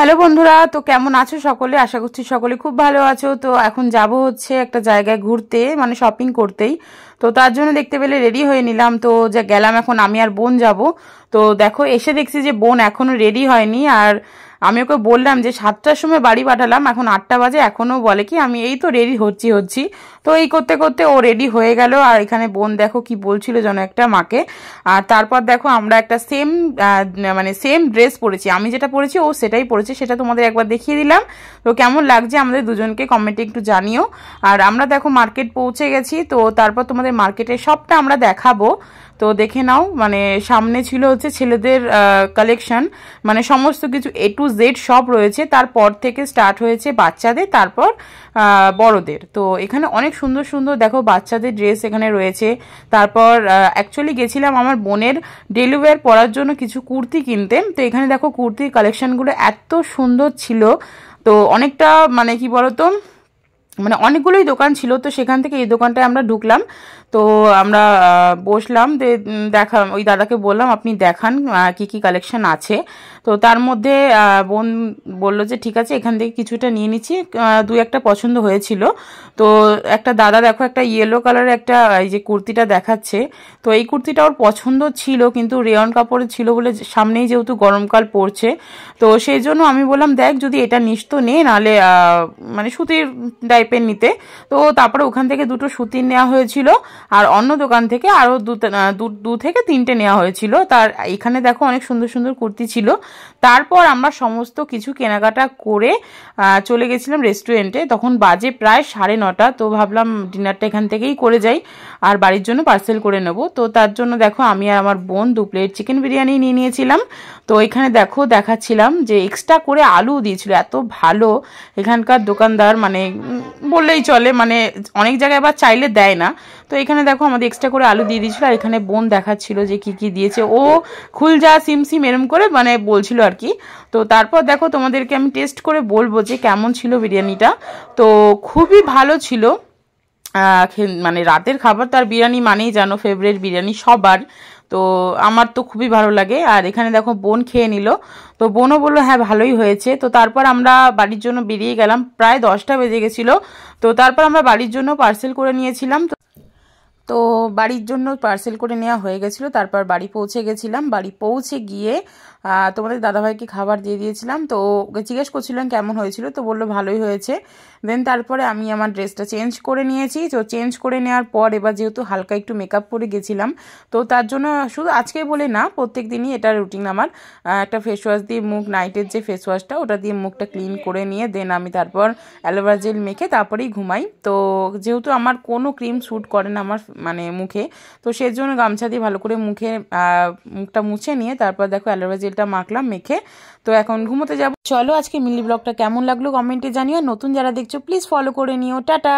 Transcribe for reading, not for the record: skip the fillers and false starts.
Hello বন্ধুরা, তো কেমন আছো সকলে? আশা করছি সকলে খুব ভালো আছো। তো এখন যাব হচ্ছে একটা জায়গায় ঘুরতে, মানে শপিং করতেই। তো তার জন্য দেখতে পেলে রেডি হয়ে নিলাম। তো যা গেলাম, এখন আমি আর বোন যাব। তো দেখো, এসে দেখছি যে বোন এখনো রেডি হয়নি। আর আমি ওকে বললাম যে 7টার সময় বাড়ি পাঠালাম, এখন 8টা বাজে, এখনো বলে কি আমি এই তো রেডি হচ্ছি। তো এই করতে করতে ও রেডি হয়ে গেল। আর এখানে বোন দেখো কি বলছিল যেন একটা মাকে। আর তারপর দেখো আমরা একটা সেম ড্রেস পরেছি, আমি যেটা পরেছি ও সেটাই পরেছে, সেটা তোমাদের একবার দেখিয়ে দিলাম। তো কেমন লাগছে আমাদের দুজনকে কমেন্টে একটু জানিও। আর আমরা দেখো মার্কেট পৌঁছে গেছি। তো তারপর তোমাদের মার্কেটের সবটা আমরা দেখাবো। তো দেখে নাও, মানে সামনে ছিল হচ্ছে ছেলেদের কালেকশন, মানে সমস্ত কিছু A to Z সব রয়েছে। তারপর থেকে স্টার্ট হয়েছে বাচ্চাদের, তারপর বড়দের। তো এখানে অনেক সুন্দর সুন্দর দেখো বাচ্চাদের ড্রেস এখানে রয়েছে। তারপর অ্যাকচুয়ালি গেছিলাম আমার বোনের ডেলি ওয়্যার পরার জন্য কিছু কুর্তি কিনতে। তো এখানে দেখো কুর্তির কালেকশনগুলো এত সুন্দর ছিল। তো অনেকটা মানে কি বলতো, মানে অনেকগুলোই দোকান ছিল। তো সেখান থেকে এই দোকানটায় আমরা ঢুকলাম। তো আমরা বসলাম, দেখা ওই দাদাকে বললাম আপনি দেখান কি কি কালেকশন আছে। তো তার মধ্যে বোন বললো যে ঠিক আছে, এখান থেকে কিছুটা নিয়ে নিচ্ছি। দুই একটা পছন্দ হয়েছিল। তো একটা দাদা দেখো একটা ইয়েলো কালারের একটা এই যে কুর্তিটা দেখাচ্ছে। তো এই কুর্তিটা ওর পছন্দ ছিল, কিন্তু রেয়ন কাপড়ের ছিল বলে, সামনেই যেহেতু গরমকাল পড়ছে, তো সেই জন্য আমি বললাম দেখ যদি এটা নিস তো নে, নাহলে মানে সুতির টাইপের নিতে। তো তারপরে ওখান থেকে দুটো সুতির নেওয়া হয়েছিল, আর অন্য দোকান থেকে আরও দু থেকে তিনটে নেওয়া হয়েছিল। তার এখানে দেখো অনেক সুন্দর সুন্দর কুর্তি ছিল। তারপর আমরা সমস্ত কিছু কেনাকাটা করে চলে গেছিলাম রেস্টুরেন্টে। তখন বাজে প্রায় 9:30। তো ভাবলাম ডিনারটা এখান থেকেই করে যাই, আর বাড়ির জন্য পার্সেল করে নেব। তো তার জন্য দেখো আমি আর আমার বোন 2 প্লেট চিকেন বিরিয়ানি নিয়ে নিয়েছিলাম। তো এখানে দেখো দেখাচ্ছিলাম যে এক্সট্রা করে আলু দিয়েছিল, এত ভালো এখানকার দোকানদার, মানে বললেই চলে, মানে অনেক জায়গায় আবার চাইলে দেয় না। তো এখানে দেখো আমাদের এক্সট্রা করে আলু দিয়ে দিয়েছিল। আর এখানে বোন দেখাচ্ছিল যে কি কি দিয়েছে, ও খুলজা সিম এরম করে মানে বলছিল আর কি। তো তারপর দেখো তোমাদেরকে আমি টেস্ট করে বলবো যে কেমন ছিল বিরিয়ানিটা। তো খুবই ভালো ছিল। মানে রাতের খাবার তার বিরিয়ানি মানেই জানো ফেভারিট বিরিয়ানি সবার। তো আমার তো খুবই ভালো লাগে। আর এখানে দেখো বোন খেয়ে নিল। তো বোনও বললো হ্যাঁ ভালোই হয়েছে। তো তারপর আমরা বাড়ির জন্য বেরিয়ে গেলাম, প্রায় 10টা বেজে গেছিলো। তো তারপর আমরা বাড়ির জন্য পার্সেল করে নিয়েছিলাম। তো বাড়ির জন্য পার্সেল করে নেওয়া হয়ে গেছিলো। তারপর বাড়ি পৌঁছে গেছিলাম। বাড়ি পৌঁছে গিয়ে তোমাদের দাদাভাইকে খাবার দিয়ে দিয়েছিলাম। তো ওকে জিজ্ঞেস করছিলাম কেমন হয়েছিল, তো বললো ভালোই হয়েছে। দেন তারপরে আমি আমার ড্রেসটা চেঞ্জ করে নিয়েছি। তো চেঞ্জ করে নেওয়ার পর এবার যেহেতু হালকা একটু মেকআপ করে গেছিলাম, তো তার জন্য শুধু আজকে বলে না, প্রত্যেক দিনই এটা রুটিন আমার। একটা ফেস ওয়াশ দিয়ে মুখ, নাইটের যে ফেস ওয়াশটা ওটা দিয়ে মুখটা ক্লিন করে নিয়ে দেন আমি তারপর অ্যালোভেরা জেল মেখে তারপরেই ঘুমাই। তো যেহেতু আমার কোনো ক্রিম স্যুট করে না আমার মানে মুখে, তো সেজন্য গামছা দিয়ে ভালো করে মুখটা মুছে নিয়ে তারপর দেখো অ্যালোভেরা জেলটা মাখলাম মেখে। তো এখন ঘুমোতে যাব। চলো আজকে মিলি ব্লগটা কেমন লাগলো কমেন্টে জানিও। নতুন যারা দেখছো প্লিজ ফলো করে নিও। টাটা।